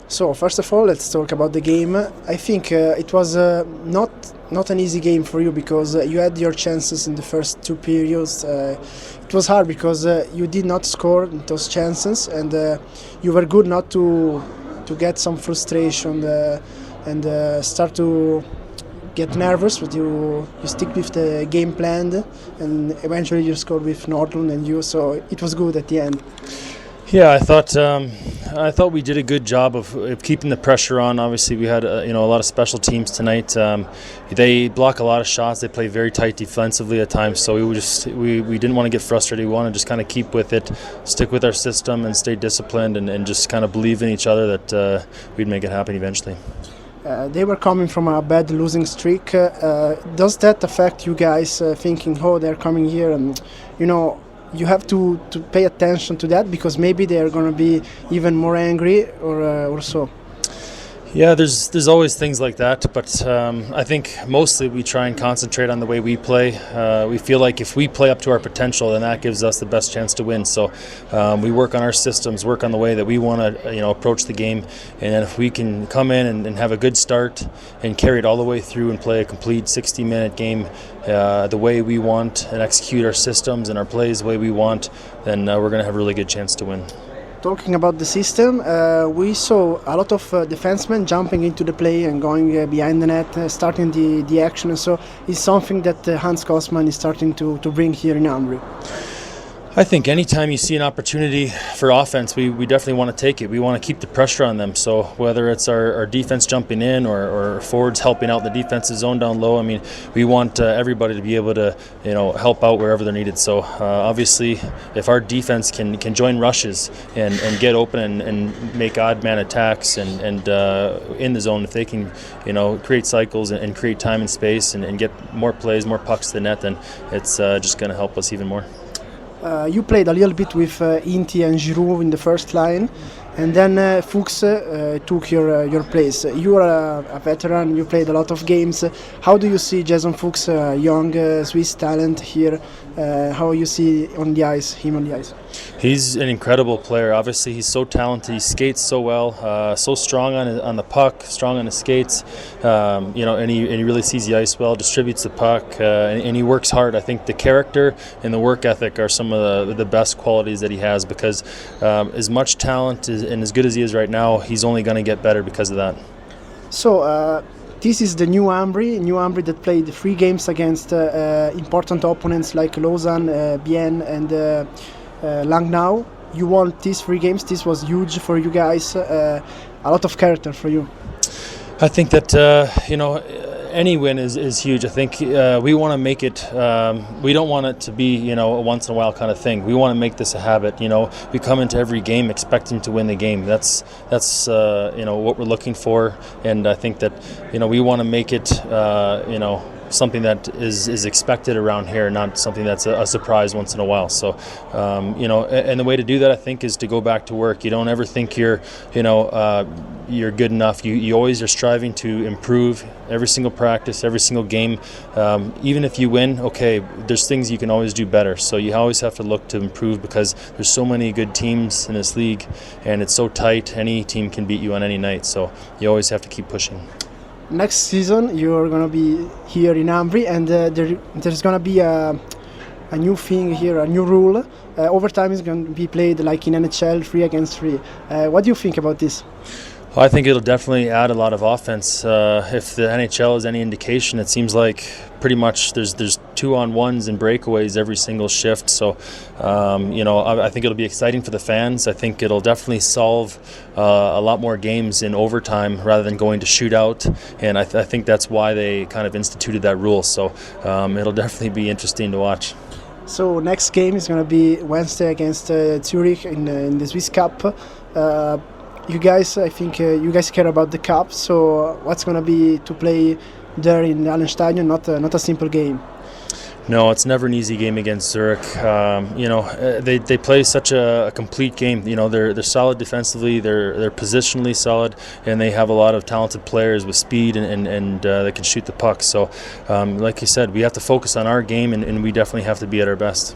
So first of all, let's talk about the game. I think it was not an easy game for you because you had your chances in the first two periods. It was hard because you did not score those chances, and you were good not to get some frustration and start to get nervous, but you stick with the game plan, and eventually you scored with Northern and you. So it was good at the end. Yeah, I thought we did a good job of keeping the pressure on. Obviously, we had a lot of special teams tonight. They block a lot of shots. They play very tight defensively at times. So we didn't want to get frustrated. We want to just kind of keep with it, stick with our system, and stay disciplined, and just kind of believe in each other that we'd make it happen eventually. They were coming from a bad losing streak. Does that affect you guys thinking, oh, they're coming here, and you have to pay attention to that because maybe they're going to be even more angry or so? Yeah, there's always things like that, but I think mostly we try and concentrate on the way we play. We feel like if we play up to our potential, then that gives us the best chance to win. So we work on our systems, work on the way that we want to approach the game, and then if we can come in and have a good start and carry it all the way through and play a complete 60-minute game the way we want and execute our systems and our plays the way we want, then we're going to have a really good chance to win. Talking about the system, we saw a lot of defensemen jumping into the play and going behind the net, starting the action. So it's something that Hans Kosman is starting to bring here in Ambrì. I think anytime you see an opportunity for offense, we definitely want to take it. We want to keep the pressure on them. So whether it's our defense jumping in or forwards helping out the defensive zone down low, I mean, we want everybody to be able to help out wherever they're needed. So obviously, if our defense can join rushes and get open and make odd man attacks and in the zone, if they can create cycles and create time and space and get more plays, more pucks to the net, then it's just going to help us even more. You played a little bit with Inti and Giroud in the first line, and then Fuchs took your place. You are a veteran, you played a lot of games. How do you see Jason Fuchs, young Swiss talent here? How you see him on the ice? He's an incredible player. Obviously, he's so talented. He skates so well, so strong on the puck, strong on his skates. And he really sees the ice well, distributes the puck, and he works hard. I think the character and the work ethic are some of the best qualities that he has because as much talent and as good as he is right now, he's only going to get better because of that. So this is the new Ambrì that played 3 games against important opponents like Lausanne, Bienne and Langnau. You won these 3 games. This was huge for you guys, a lot of character for you. I think that any win is huge. I think we want to make it. We don't want it to be a once in a while kind of thing. We want to make this a habit. We come into every game expecting to win the game. That's what we're looking for, and I think that we want to make it something that is expected around here, not something that's a surprise once in a while. So, and the way to do that, I think, is to go back to work. You don't ever think you're good enough. You always are striving to improve every single practice, every single game. Even if you win, okay, there's things you can always do better. So you always have to look to improve because there's so many good teams in this league, and it's so tight. Any team can beat you on any night. So you always have to keep pushing. Next season you're going to be here in Ambrì, and there's going to be a new thing here, a new rule. Overtime is going to be played like in NHL, 3 against 3. What do you think about this? Well, I think it'll definitely add a lot of offense. If the NHL is any indication, it seems like pretty much there's 2-on-1s and breakaways every single shift. So, I think it'll be exciting for the fans. I think it'll definitely solve a lot more games in overtime rather than going to shootout. And I think that's why they kind of instituted that rule. So it'll definitely be interesting to watch. So next game is going to be Wednesday against Zurich in the Swiss Cup. You guys, I think you guys care about the cup, so what's going to be to play there in the Allenstadion? Not a simple game. No, it's never an easy game against Zurich. They play such a complete game. They're solid defensively, they're positionally solid, and they have a lot of talented players with speed and they can shoot the puck. So, like you said, we have to focus on our game, and we definitely have to be at our best.